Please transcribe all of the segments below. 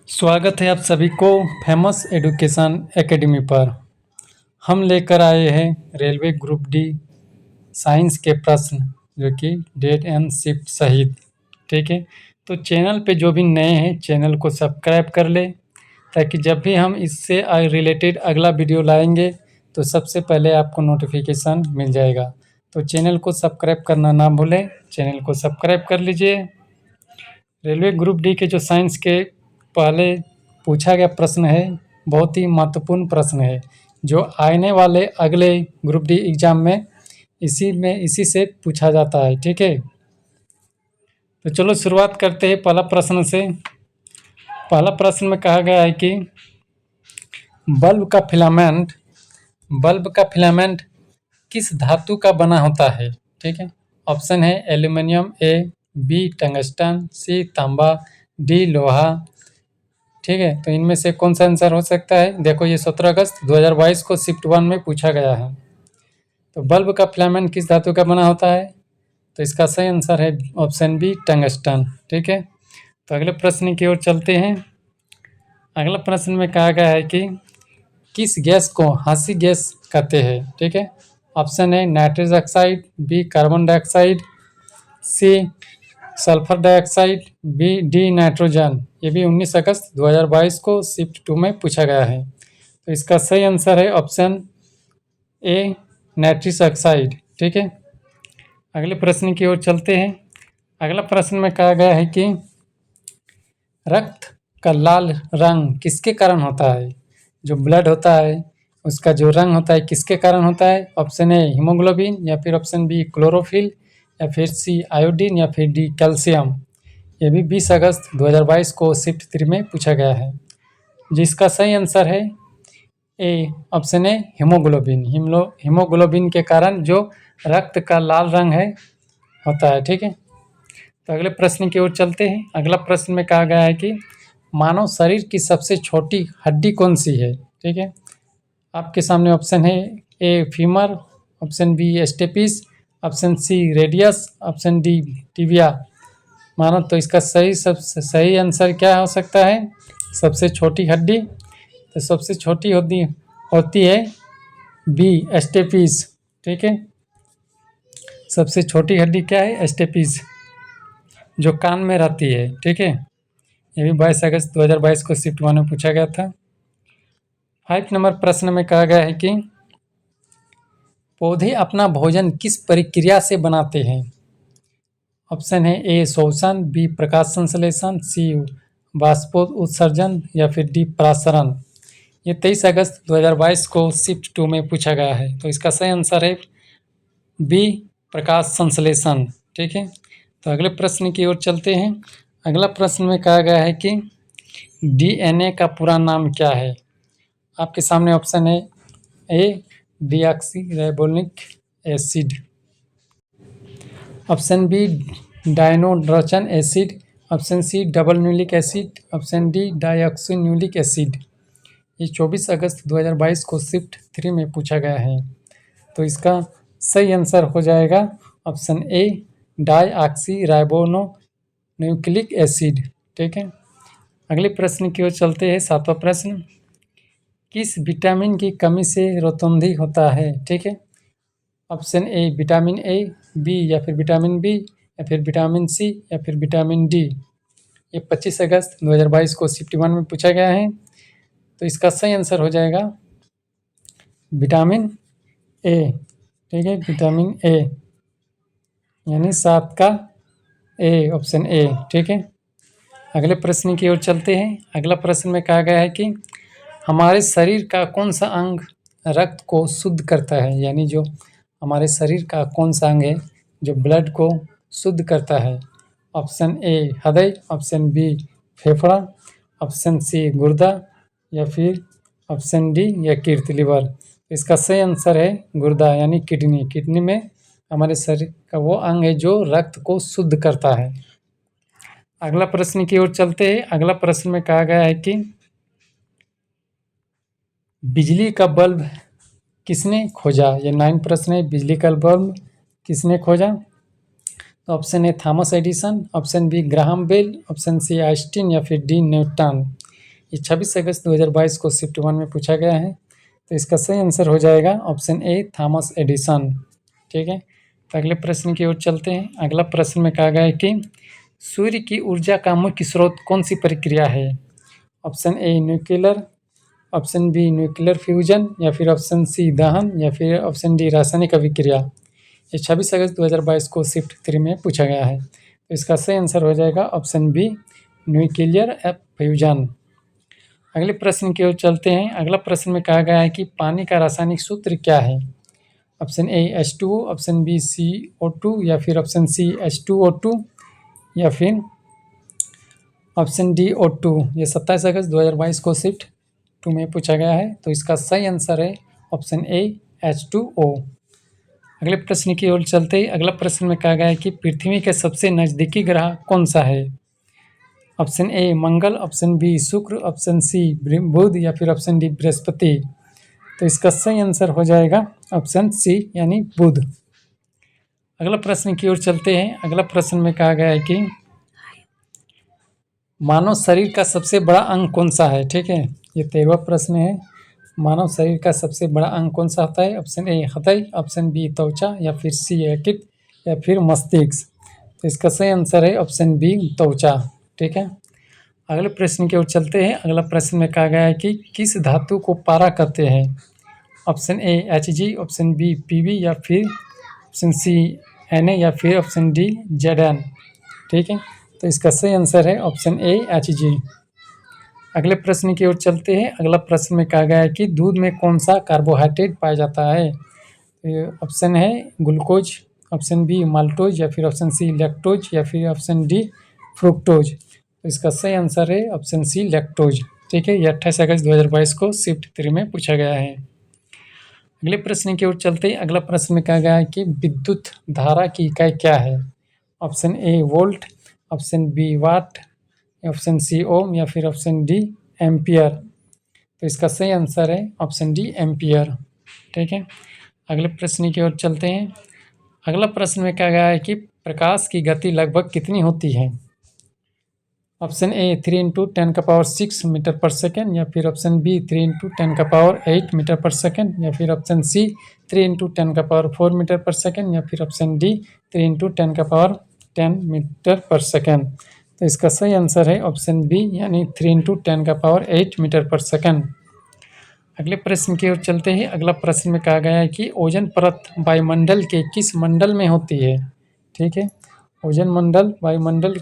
स्वागत है आप सभी को फेमस एजुकेशन एकेडमी पर। हम लेकर आए हैं रेलवे ग्रुप डी साइंस के प्रश्न जो कि डेट एंड शिफ्ट सहित। ठीक है, तो चैनल पे जो भी नए हैं चैनल को सब्सक्राइब कर ले ताकि जब भी हम इससे रिलेटेड अगला वीडियो लाएंगे तो सबसे पहले आपको नोटिफिकेशन मिल जाएगा। तो चैनल को सब्सक्राइब करना ना भूलें, चैनल को सब्सक्राइब कर लीजिए। रेलवे ग्रुप डी के जो साइंस के पहले पूछा गया प्रश्न है, बहुत ही महत्वपूर्ण प्रश्न है जो आने वाले अगले ग्रुप डी एग्ज़ाम में इसी से पूछा जाता है। ठीक है, तो चलो शुरुआत करते हैं पहला प्रश्न से। पहला प्रश्न में कहा गया है कि बल्ब का फिलामेंट किस धातु का बना होता है। ठीक है, ऑप्शन है एल्यूमिनियम ए, बी टंगस्टन, सी तांबा, डी लोहा। ठीक है, तो इनमें से कौन सा आंसर हो सकता है। देखो, ये 17 अगस्त 2022 को शिफ्ट 1 में पूछा गया है। तो बल्ब का फिलामेंट किस धातु का बना होता है, तो इसका सही आंसर है ऑप्शन बी टंगस्टन। ठीक है, तो अगले प्रश्न की ओर चलते हैं। अगला प्रश्न में कहा गया है कि किस गैस को हाँसी गैस कहते हैं। ठीक है, ऑप्शन है nitrous oxide, B carbon dioxide, C sulphur dioxide, D nitrogen. ये भी 19 अगस्त 2022 को शिफ्ट 2 में पूछा गया है। तो इसका सही आंसर है ऑप्शन ए नाइट्रस ऑक्साइड। ठीक है, अगले प्रश्न की ओर चलते हैं। अगला प्रश्न में कहा गया है कि रक्त का लाल रंग किसके कारण होता है। जो ब्लड होता है उसका जो रंग होता है किसके कारण होता है। ऑप्शन ए हीमोग्लोबिन, या फिर ऑप्शन बी क्लोरोफिल, या फिर सी आयोडीन, या फिर डी कैल्शियम। ये भी 20 अगस्त 2022 को शिफ्ट 3 में पूछा गया है, जिसका सही आंसर है A option A haemoglobin. Haemoglobin के कारण जो रक्त का लाल रंग है होता है। ठीक है, तो अगले प्रश्न की ओर चलते हैं। अगला प्रश्न में कहा गया है कि मानव शरीर की सबसे छोटी हड्डी कौन सी है। ठीक है, आपके सामने ऑप्शन है A femur, option B stapes, option C radius, option D tibia. मानो तो इसका सही आंसर क्या हो सकता है। सबसे छोटी हड्डी, तो सबसे छोटी होती है बी स्टेपिस। ठीक है, सबसे छोटी हड्डी क्या है, स्टेपिस, जो कान में रहती है। ठीक है, ये भी 22 अगस्त 2022 को शिफ्ट 1 में पूछा गया था। 5 नंबर प्रश्न में कहा गया है कि पौधे अपना भोजन किस प्रक्रिया से बनाते हैं। ऑप्शन है ए शोषण, बी प्रकाश संश्लेषण, सी वाष्पोत्सर्जन, या फिर डी परासरण। ये 23 अगस्त 2022 को शिफ्ट 2 में पूछा गया है। तो इसका सही आंसर है बी प्रकाश संश्लेषण। ठीक है, तो अगले प्रश्न की ओर चलते हैं। अगला प्रश्न में कहा गया है कि डीएनए का पूरा नाम क्या है। आपके सामने ऑप्शन है A deoxyribonic acid, option B डायनोड्रचन acid, option C double nucleic acid, option D dioxynucleic acid. ये 24 अगस्त 2022 को शिफ्ट 3 में पूछा गया है। तो इसका सही आंसर हो जाएगा ऑप्शन ए डाइऑक्सीराइबोनो न्यूक्लिक एसिड। ठीक है, अगले प्रश्न की ओर चलते हैं। 7वां प्रश्न, किस विटामिन की कमी से रोतुंधी होता है। ठीक है, option A vitamin A, B या फिर विटामिन बी, या फिर विटामिन सी, या फिर विटामिन डी। ये 25 अगस्त 2022 को शिफ्ट 1 में पूछा गया है। तो इसका सही आंसर हो जाएगा विटामिन ए। ठीक है, विटामिन ए यानी 7 का ए, ऑप्शन ए। ठीक है, अगले प्रश्न की ओर चलते हैं। अगला प्रश्न में कहा गया है कि हमारे शरीर का कौन सा अंग रक्त को शुद्ध करता है। यानी जो हमारे शरीर का कौन सा अंग है जो ब्लड को शुद्ध करता है। ऑप्शन ए हृदय, ऑप्शन बी फेफड़ा, ऑप्शन सी गुर्दा, या फिर ऑप्शन डी यकृत लिवर। इसका सही आंसर है गुर्दा यानी किडनी। किडनी में हमारे शरीर का वो अंग है जो रक्त को शुद्ध करता है। अगला प्रश्न की ओर चलते हैं। अगला प्रश्न में कहा गया है कि बिजली का बल्ब किसने खोजा। ये 9 प्रश्न है। बिजली का बल्ब किसने खोजा। तो option A Thomas Edison, option B Graham Bell, option C Einstein, या फिर डी न्यूटन। ये 26 अगस्त 2022 को शिफ्ट 1 में पूछा गया है। तो इसका सही आंसर हो जाएगा ऑप्शन ए थॉमस एडिसन। ठीक है, तो अगले प्रश्न की ओर चलते हैं। अगला प्रश्न में कहा गया है कि सूर्य की ऊर्जा का मुख्य स्रोत कौन सी प्रक्रिया है? Option A nuclear, option B nuclear fusion, या फिर ऑप्शन सी दहन, या फिर ऑप्शन डी रासायनिक अभिक्रिया। ये 26 अगस्त 2022 को शिफ्ट 3 में पूछा गया है। तो इसका सही आंसर हो जाएगा ऑप्शन बी न्यूक्लियर फ्यूजन। अगले प्रश्न की ओर चलते हैं। अगला प्रश्न में कहा गया है कि पानी का रासायनिक सूत्र क्या है? ऑप्शन ए H2O, ऑप्शन बी CO2, या फिर ऑप्शन सी H2O2, या फिर ऑप्शन डी O2। ये 27 अगस्त 2022 को शिफ्ट 2 में पूछा गया है। तो इसका सही आंसर है ऑप्शन ए H2O। अगले प्रश्न की ओर चलते ही अगला प्रश्न में कहा गया है कि पृथ्वी के सबसे नज़दीकी ग्रह कौन सा है? Option A Mangal, option B Shukra, option C Budh, या फिर ऑप्शन डी बृहस्पति। तो इसका सही आंसर हो जाएगा ऑप्शन सी यानी बुध। अगला प्रश्न की ओर चलते हैं। अगला प्रश्न में कहा गया है कि मानव शरीर का सबसे बड़ा अंग कौन सा है? ठीक है, ये 13वां प्रश्न है। मानव शरीर का सबसे बड़ा अंग कौन सा होता है? ऑप्शन ए हृदय, ऑप्शन बी त्वचा, या फिर सी यकृत, या फिर मस्तिष्क। तो इसका सही आंसर है ऑप्शन बी त्वचा। ठीक है, अगले प्रश्न की ओर चलते हैं। अगला प्रश्न में कहा गया है कि किस धातु को पारा कहते हैं? Option A Hg, option B Pb, या फिर ऑप्शन सी Na, या फिर ऑप्शन डी Zn। ठीक है, तो इसका सही आंसर है ऑप्शन ए Hg। अगले प्रश्न की ओर चलते हैं। अगला प्रश्न में कहा गया है कि दूध में कौन सा कार्बोहाइड्रेट पाया जाता है? ऑप्शन है ग्लूकोज, ऑप्शन बी माल्टोज, या फिर ऑप्शन सी लैक्टोज, या फिर ऑप्शन डी फ्रुक्टोज। तो इसका सही आंसर है ऑप्शन सी लैक्टोज। ठीक है, ये 28 अगस्त 2022 को शिफ्ट 3 में पूछा गया है। अगले प्रश्न की ओर चलते ही अगला प्रश्न में कहा गया है कि विद्युत धारा की इकाई क्या है? Option A volt, option B watt, option C ohm, या फिर ऑप्शन डी एम्पियर। तो इसका सही आंसर है ऑप्शन डी एम्पियर। ठीक है, अगले प्रश्न की ओर चलते हैं। अगला प्रश्न में कहा गया है कि प्रकाश की गति लगभग कितनी होती है? ऑप्शन ए 3 × 10⁶ मीटर पर सेकेंड, या फिर ऑप्शन बी 3 × 10⁸ मीटर पर सेकेंड, या फिर ऑप्शन सी 3 × 10⁴ मीटर पर सेकेंड, या फिर ऑप्शन डी 3 × 10⁻10 मीटर पर सेकेंड। तो इसका सही आंसर है ऑप्शन बी यानी 3 × 10⁸ मीटर पर सेकेंड। अगले प्रश्न की ओर चलते हैं। अगला प्रश्न में कहा गया है कि ओजोन परत वायुमंडल के किस मंडल में होती है? ठीक है, ओजोन मंडल वायुमंडल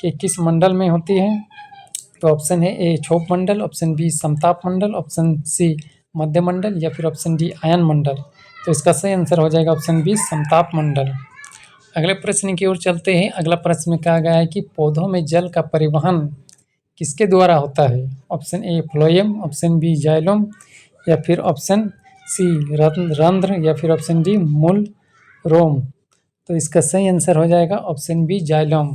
के किस मंडल में होती है? तो ऑप्शन है ए क्षोभ मंडल, ऑप्शन बी समताप मंडल, ऑप्शन सी मध्य मंडल, या फिर ऑप्शन डी आयन मंडल। तो इसका सही आंसर हो जाएगा ऑप्शन बी समताप मंडल। अगले प्रश्न की ओर चलते हैं। अगला प्रश्न में कहा गया है कि पौधों में जल का परिवहन किसके द्वारा होता है? Option A phloem, option B xylem, या फिर ऑप्शन सी रंध्र, या फिर ऑप्शन डी मूल रोम। तो इसका सही आंसर हो जाएगा ऑप्शन बी जाइलम।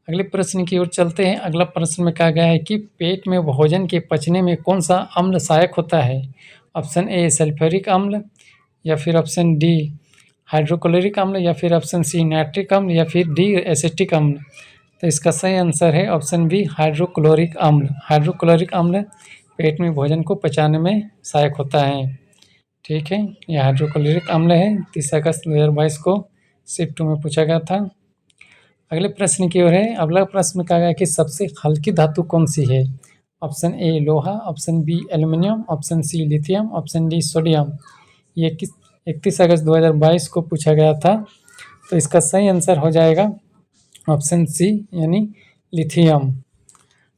अगले प्रश्न की ओर चलते हैं। अगला प्रश्न में कहा गया है कि पेट में भोजन के पचने में कौन सा अम्ल सहायक होता है? ऑप्शन ए सल्फ्यूरिक अम्ल, या फिर ऑप्शन डी हाइड्रोक्लोरिक अम्ल, या फिर ऑप्शन सी नाइट्रिक अम्ल, या फिर डी एसिटिक अम्ल। तो इसका सही आंसर है ऑप्शन बी हाइड्रोक्लोरिक अम्ल। हाइड्रोक्लोरिक अम्ल पेट में भोजन को पचाने में सहायक होता है। ठीक है, यह हाइड्रोक्लोरिक अम्ल है। 30 अगस्त 2022 को शिफ्ट 2 में पूछा गया था। अगले प्रश्न की ओर है। अगला प्रश्न कहा गया कि सबसे हल्की धातु कौन सी है? ऑप्शन ए लोहा, option B aluminium, option C lithium, option D sodium. ये 31 अगस्त 2022 को पूछा गया था। तो इसका सही आंसर हो जाएगा ऑप्शन सी यानी लिथियम।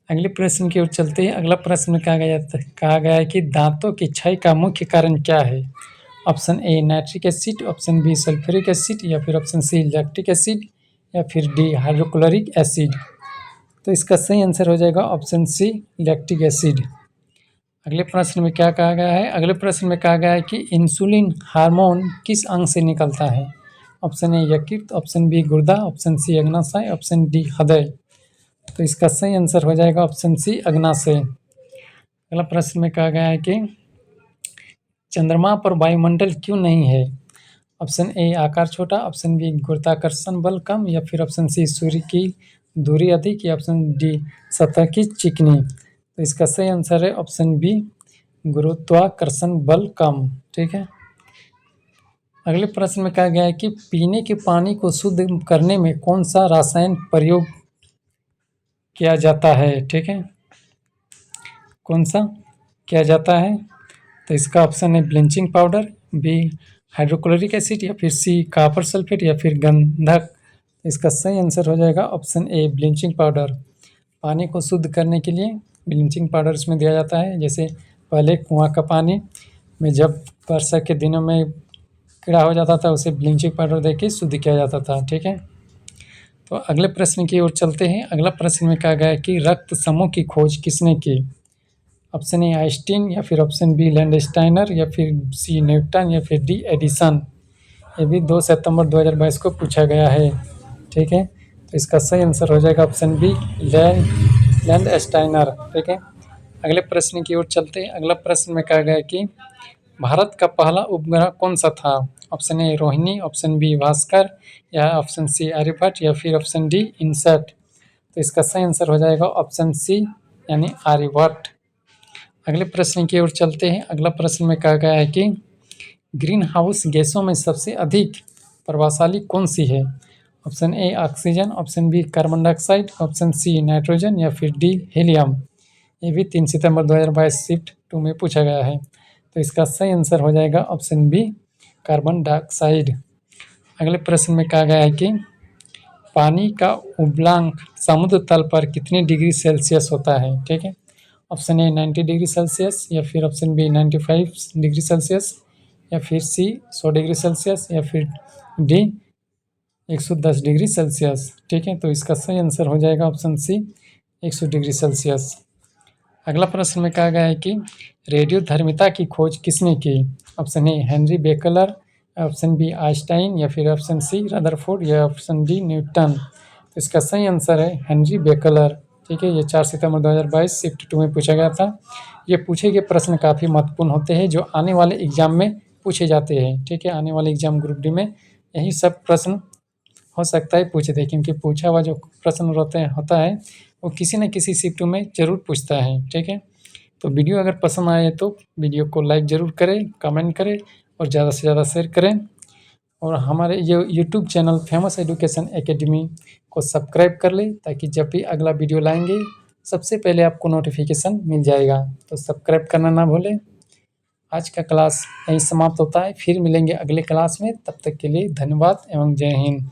अगले प्रश्न की ओर चलते हैं। अगला प्रश्न कहा गया है कि दांतों की क्षय का मुख्य कारण क्या है? Option A nitric acid, option B sulphuric acid, या फिर ऑप्शन सी लैक्टिक एसिड, या फिर डी हाइड्रोक्लोरिक एसिड। तो इसका सही आंसर हो जाएगा ऑप्शन सी लैक्टिक एसिड। अगले प्रश्न में क्या कहा गया है? अगले प्रश्न में कहा गया है कि इंसुलिन हार्मोन किस अंग से निकलता है? ऑप्शन ए यकृत, ऑप्शन बी गुर्दा, ऑप्शन सी अग्नाशय, ऑप्शन डी हृदय। तो इसका सही आंसर हो जाएगा ऑप्शन सी अग्नाशय। अगला प्रश्न में कहा गया है कि चंद्रमा पर वायुमंडल क्यों नहीं है? ऑप्शन ए आकार छोटा, ऑप्शन बी गुरुत्वाकर्षण बल कम, या फिर ऑप्शन सी सूर्य की दूरी अधिक, या ऑप्शन डी सतह की चिकनी। तो इसका सही आंसर है ऑप्शन बी, गुरुत्वाकर्षण बल कम। ठीक है। अगले प्रश्न में कहा गया है कि पीने के पानी को शुद्ध करने में कौन सा रसायन प्रयोग किया जाता है। ठीक है, कौन सा किया जाता है। तो इसका ऑप्शन है bleaching powder, B hydrochloric acid, या फिर सी कॉपर सल्फेट, या फिर गंधक। इसका सही आंसर हो जाएगा ऑप्शन ए ब्लीचिंग पाउडर। पानी को शुद्ध करने के लिए ब्लीचिंग पाउडर इसमें दिया जाता है। जैसे पहले कुआं का पानी में जब वर्षा के दिनों में कीड़ा हो जाता था, उसे ब्लीचिंग पाउडर देके शुद्ध किया जाता था। ठीक है। तो अगले प्रश्न की ओर चलते हैं। अगला प्रश्न में कहा गया है कि रक्त समूह की खोज किसने की। ऑप्शन ए आइंस्टीन, या फिर ऑप्शन बी लैंडस्टाइनर, या फिर सी न्यूटन, या फिर डी एडिसन। ये भी 2 सितंबर 2022 को पूछा गया है। ठीक है। तो इसका सही आंसर हो जाएगा ऑप्शन बी लैंडस्टाइनर। ठीक है। अगले प्रश्न की ओर चलते हैं। अगला प्रश्न में कहा गया है कि भारत का पहला उपग्रह कौन सा था। Option A Rohini, option B Bhaskar, या ऑप्शन सी आर्यभट्ट, या फिर ऑप्शन डी इनसैट। तो इसका सही आंसर हो जाएगा ऑप्शन सी यानी आर्यभट्ट। अगले प्रश्न की ओर चलते हैं। अगला प्रश्न में कहा गया है कि ग्रीन हाउस गैसों में सबसे अधिक प्रभावशाली कौन सी है। Option A oxygen, option B carbon dioxide, option C nitrogen, या फिर डी हीलियम। ये भी 3 सितंबर 2022 शिफ्ट 2 में पूछा गया है। तो इसका सही आंसर हो जाएगा ऑप्शन बी कार्बन डाइऑक्साइड। अगले प्रश्न में कहा गया है कि पानी का उबलांक समुद्र तल पर कितने डिग्री सेल्सियस होता है। ठीक है। ऑप्शन ए 90 डिग्री सेल्सियस, या फिर ऑप्शन बी 95 डिग्री सेल्सियस, या फिर सी 100 डिग्री सेल्सियस, या फिर डी 110 डिग्री सेल्सियस। ठीक है। तो इसका सही आंसर हो जाएगा ऑप्शन सी 100 डिग्री सेल्सियस। अगला प्रश्न में कहा गया है कि रेडियोधर्मिता की खोज किसने की। Option A Henry Becquerel, option B Einstein, या फिर ऑप्शन सी रदरफोर्ड, या ऑप्शन डी न्यूटन। तो इसका सही आंसर है हेनरी बेकलर। ठीक है। ये 4 सितंबर 2022 शिफ्ट 2 में पूछा गया था। ये पूछे गए प्रश्न काफ़ी महत्वपूर्ण होते हैं जो आने वाले एग्जाम में पूछे जाते हैं। ठीक है। आने वाले एग्जाम ग्रुप डी में यही सब प्रश्न हो सकता है पूछे थे, क्योंकि पूछा हुआ जो प्रश्न होता है वो किसी न किसी शिफ्ट में ज़रूर पूछता है। ठीक है। तो वीडियो अगर पसंद आए तो वीडियो को लाइक ज़रूर करें, कमेंट करें और ज़्यादा से ज़्यादा शेयर करें। और हमारे ये YouTube channel famous education academy को सब्सक्राइब कर लें, ताकि जब भी अगला वीडियो लाएंगे सबसे पहले आपको नोटिफिकेशन मिल जाएगा। तो सब्सक्राइब करना ना भूलें। आज का क्लास यहीं समाप्त होता है। फिर मिलेंगे अगले क्लास में। तब तक के लिए धन्यवाद एवं जय हिंद।